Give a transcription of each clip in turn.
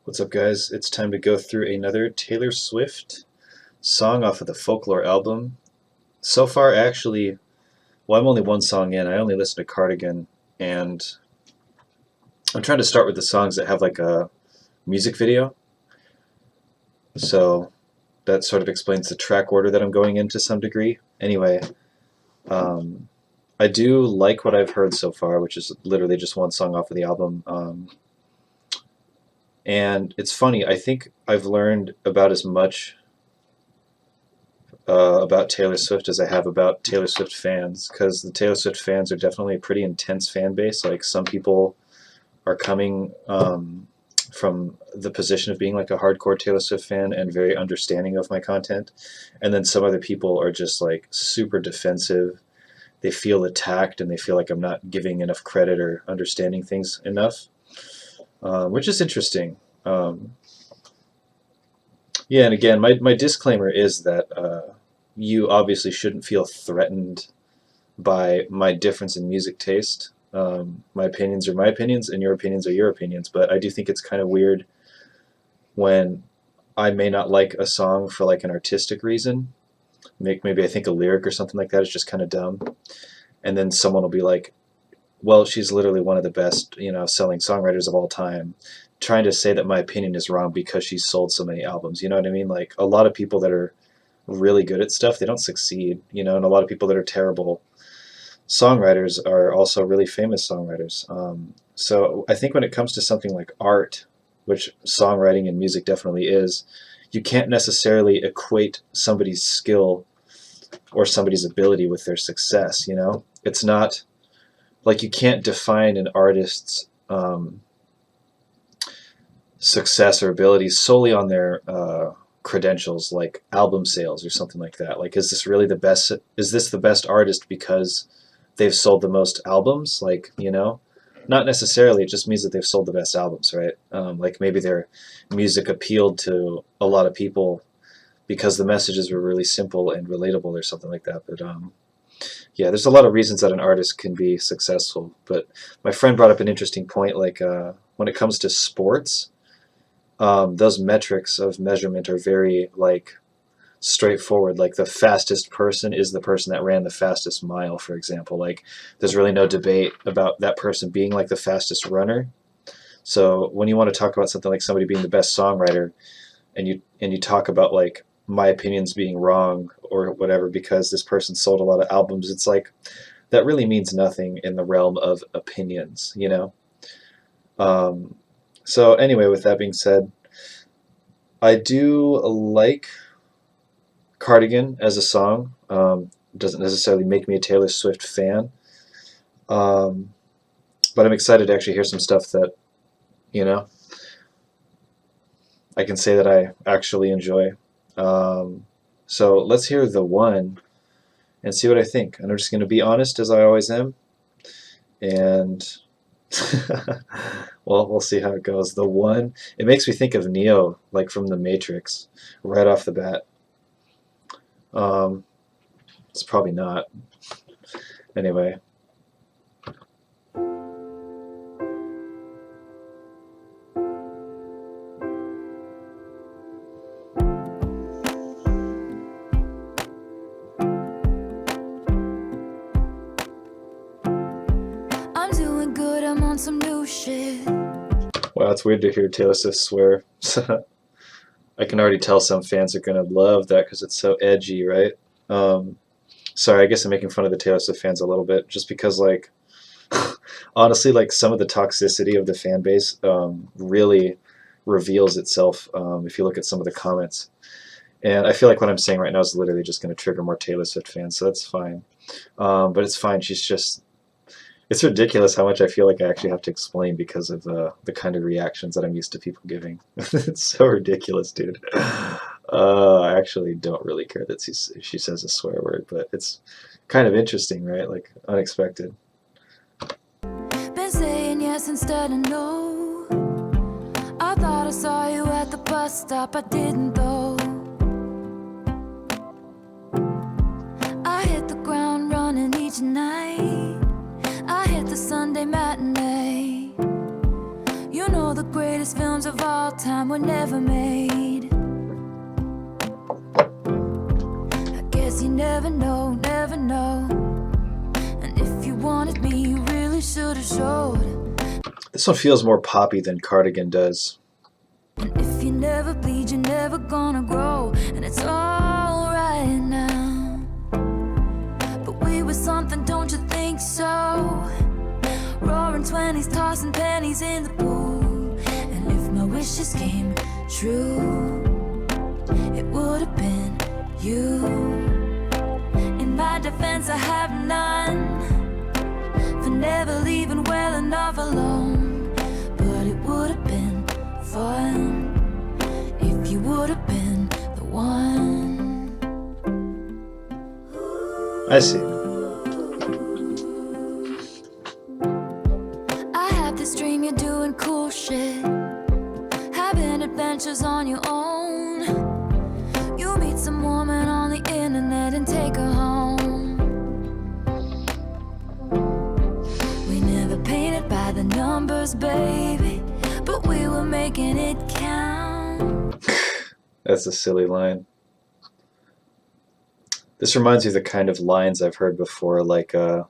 What's up, guys? It's time to go through another Taylor Swift song off of the Folklore album. So far, actually, well, I'm only one song in. I only listened to Cardigan, and I'm trying to start with the songs that have like a music video. So that sort of explains the track order that I'm going in to some degree. Anyway, um, I do like what I've heard so far, which is literally just one song off of the album. And it's funny, I think I've learned about as much about Taylor Swift as I have about Taylor Swift fans, because the Taylor Swift fans are definitely a pretty intense fan base. Like, some people are coming from the position of being like a hardcore Taylor Swift fan and very understanding of my content, and then some other people are just like super defensive. They feel attacked and they feel like I'm not giving enough credit or understanding things enough, which is interesting. Yeah, and again, my disclaimer is that you obviously shouldn't feel threatened by my difference in music taste. My opinions are my opinions, and your opinions are your opinions, but I do think it's kind of weird when I may not like a song for like an artistic reason. Maybe I think a lyric or something like that is just kind of dumb, and then someone will be like, well, she's literally one of the best, selling songwriters of all time, trying to say that my opinion is wrong because she's sold so many albums. You know what I mean? Like, a lot of people that are really good at stuff, they don't succeed, and a lot of people that are terrible songwriters are also really famous songwriters. So I think when it comes to something like art, which songwriting and music definitely is, you can't necessarily equate somebody's skill or somebody's ability with their success. It's not like you can't define an artist's success or abilities solely on their credentials, like album sales or something like that. Like, is this really the best? Is this the best artist because they've sold the most albums? Like, not necessarily. It just means that they've sold the best albums, right? Like, maybe their music appealed to a lot of people because the messages were really simple and relatable or something like that. But yeah, there's a lot of reasons that an artist can be successful. But my friend brought up an interesting point, like when it comes to sports, those metrics of measurement are very like straightforward. Like, the fastest person is the person that ran the fastest mile, for example. Like, there's really no debate about that person being like the fastest runner. So when you want to talk about something like somebody being the best songwriter, and you talk about like my opinions being wrong or whatever because this person sold a lot of albums, it's like that really means nothing in the realm of opinions. So anyway, with that being said, I do like Cardigan as a song. Doesn't necessarily make me a Taylor Swift fan, um, but I'm excited to actually hear some stuff that you know I can say that I actually enjoy. So let's hear The One and see what I think. And I'm just going to be honest, as I always am, and well, we'll see how it goes. The One, it makes me think of Neo, like from The Matrix, right off the bat. It's probably not. Anyway. I'm doing good, I'm on some new shit. Wow, it's weird to hear Taylor Swift swear. I can already tell some fans are going to love that because it's so edgy, right? Sorry, I guess I'm making fun of the Taylor Swift fans a little bit, just because, like, honestly, like, some of the toxicity of the fan base really reveals itself if you look at some of the comments. And I feel like what I'm saying right now is literally just going to trigger more Taylor Swift fans, so that's fine. But it's fine. It's ridiculous how much I feel like I actually have to explain because of the kind of reactions that I'm used to people giving. It's so ridiculous, dude. I actually don't really care that she says a swear word, but it's kind of interesting, right? Like, unexpected. Been saying yes instead of no. I thought I saw you at the bus stop, I didn't though. I hit the ground running each night. I hit the Sunday matinee. You know the greatest greatest films of all time were never made. I guess you never know, never know. And if you wanted me, you really should have showed. This one feels more poppy than Cardigan does. And if you never bleed, you're never gonna grow. And it's all right now. But we were something, don't you think so? Roaring 20s, tossing pennies in the pool. And if my wishes came true, it would have been you. In my defense, I have none for never leaving well enough alone. But it would have been fun if you would have been the one. I see. I have this dream you're doing cool shit, having adventures on your own. You meet some woman on the internet and take her home. We never painted by the numbers, baby, but we were making it count. That's a silly line. This reminds me of the kind of lines I've heard before, like the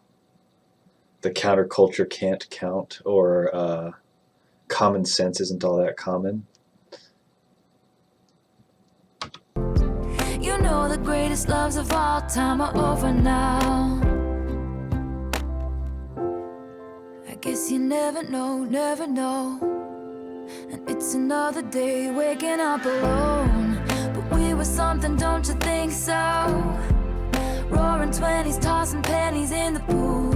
counterculture can't count, or common sense isn't all that common. You know the greatest loves of all time are over now. I guess you never know, never know. And it's another day waking up alone. But we were something, don't you think so? Roaring 20s, tossing pennies in the pool.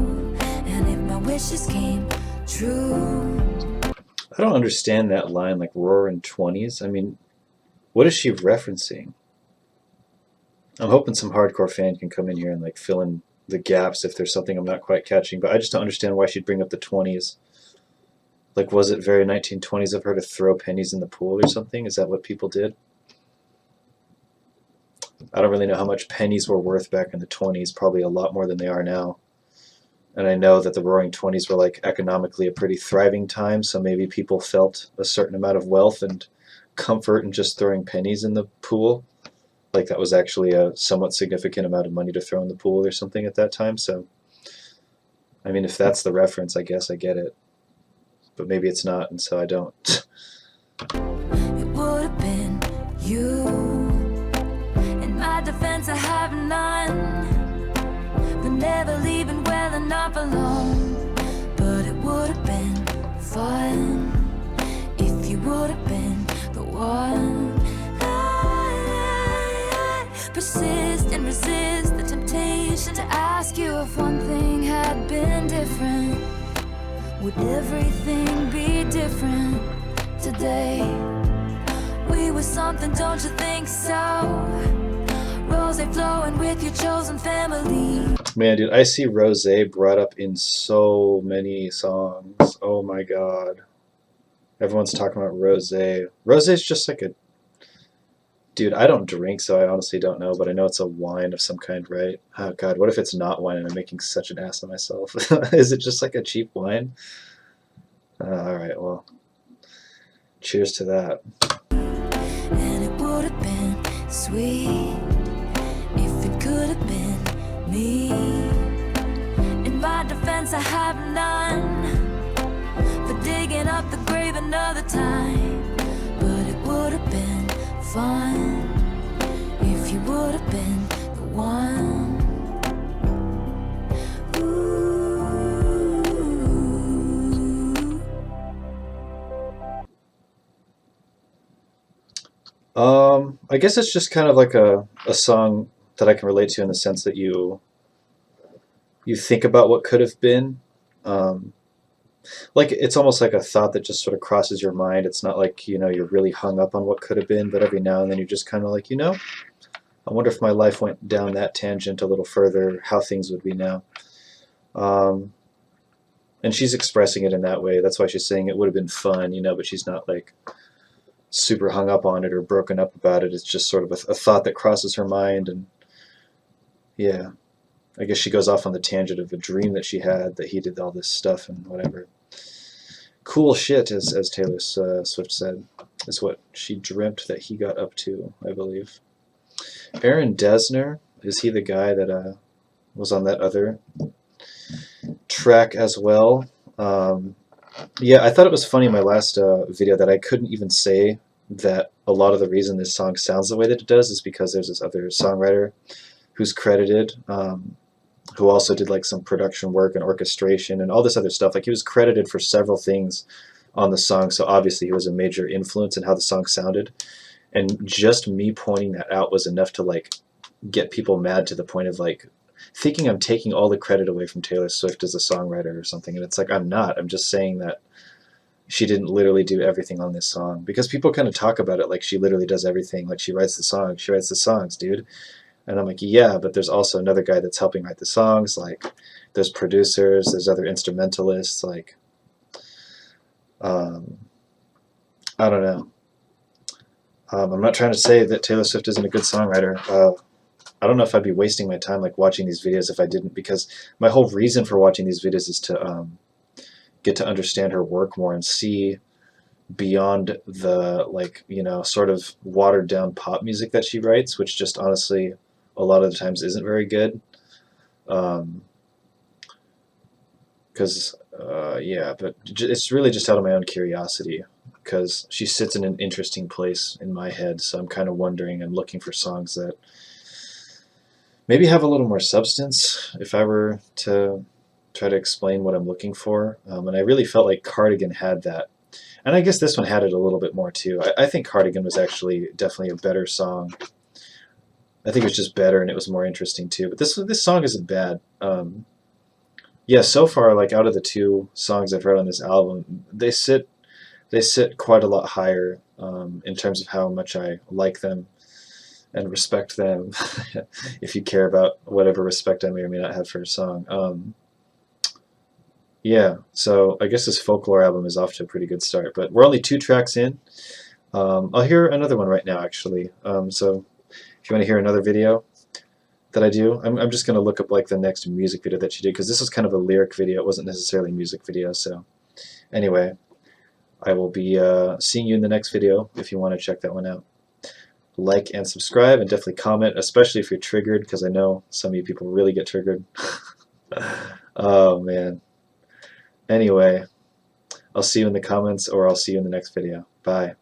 And if my wishes came true. I don't understand that line, like roaring 20s. I mean, what is she referencing? I'm hoping some hardcore fan can come in here and like fill in the gaps if there's something I'm not quite catching, but I just don't understand why she'd bring up the 20s. Like, was it very 1920s of her to throw pennies in the pool or something? Is that what people did? I don't really know how much pennies were worth back in the 20s, probably a lot more than they are now. And I know that the Roaring 20s were like economically a pretty thriving time, so maybe people felt a certain amount of wealth and comfort in just throwing pennies in the pool. Like that was actually a somewhat significant amount of money to throw in the pool or something at that time. So, I mean, if that's the reference, I guess I get it. But maybe it's not, and so I don't. It would have been you. In my defense, I have none for never leaving well enough alone. But it would have been fun if you would have been the one. I persist and resist the temptation to ask you if one thing had been different. Would everything be different today? We were something, don't you think so? Rose flowing with your chosen family. Man, dude, I see rosé brought up in so many songs. Oh my god. Everyone's talking about rosé. Rosé is just like a... Dude, I don't drink, so I honestly don't know, but I know it's a wine of some kind, right? Oh god, what if it's not wine and I'm making such an ass of myself? Is it just like a cheap wine? Alright, well, cheers to that. And it would have been sweet if it could have been me. In my defense, I have none for digging up the grave another time. But it would have been fun if you would have been the one. I guess it's just kind of like a song that I can relate to in the sense that you think about what could have been. Like it's almost like a thought that just sort of crosses your mind. It's not like, you know, you're really hung up on what could have been, but every now and then you're just kind of like, you know, I wonder if my life went down that tangent a little further, how things would be now. And she's expressing it in that way. That's why she's saying it would have been fun, you know, but she's not like super hung up on it or broken up about it. It's just sort of a thought that crosses her mind. And yeah, I guess she goes off on the tangent of a dream that she had, that he did all this stuff and whatever. Cool shit, as Taylor Swift said, is what she dreamt that he got up to, I believe. Aaron Dessner, is he the guy that was on that other track as well? Um, yeah, I thought it was funny in my last video that I couldn't even say that a lot of the reason this song sounds the way that it does is because there's this other songwriter who's credited, who also did like some production work and orchestration and all this other stuff. Like he was credited for several things on the song, so obviously he was a major influence in how the song sounded. And just me pointing that out was enough to like get people mad to the point of like thinking I'm taking all the credit away from Taylor Swift as a songwriter or something. And it's like I'm not. I'm just saying that she didn't literally do everything on this song because people kind of talk about it like she literally does everything. Like she writes the songs, dude. And I'm like, yeah, but there's also another guy that's helping write the songs. Like, there's producers, there's other instrumentalists. Like, um, I don't know. I'm not trying to say that Taylor Swift isn't a good songwriter. I don't know if I'd be wasting my time like watching these videos if I didn't, because my whole reason for watching these videos is to get to understand her work more and see beyond the like sort of watered down pop music that she writes, which just honestly a lot of the times isn't very good. Because yeah, but it's really just out of my own curiosity because she sits in an interesting place in my head, so I'm kind of wondering and looking for songs that maybe have a little more substance if I were to try to explain what I'm looking for. And I really felt like Cardigan had that. And I guess this one had it a little bit more too. I think Cardigan was actually definitely a better song. I think it was just better and it was more interesting too. But this song isn't bad. Yeah, so far, like out of the two songs I've heard on this album, they sit quite a lot higher in terms of how much I like them and respect them. If you care about whatever respect I may or may not have for a song. Yeah, so I guess this folklore album is off to a pretty good start, but we're only 2 tracks in. I'll hear another one right now, actually. So if you want to hear another video that I do, I'm just going to look up like the next music video that she did, because this was kind of a lyric video. It wasn't necessarily a music video. So anyway, I will be seeing you in the next video if you want to check that one out. Like and subscribe, and definitely comment, especially if you're triggered, because I know some of you people really get triggered. Oh man. Anyway, I'll see you in the comments, or I'll see you in the next video. Bye.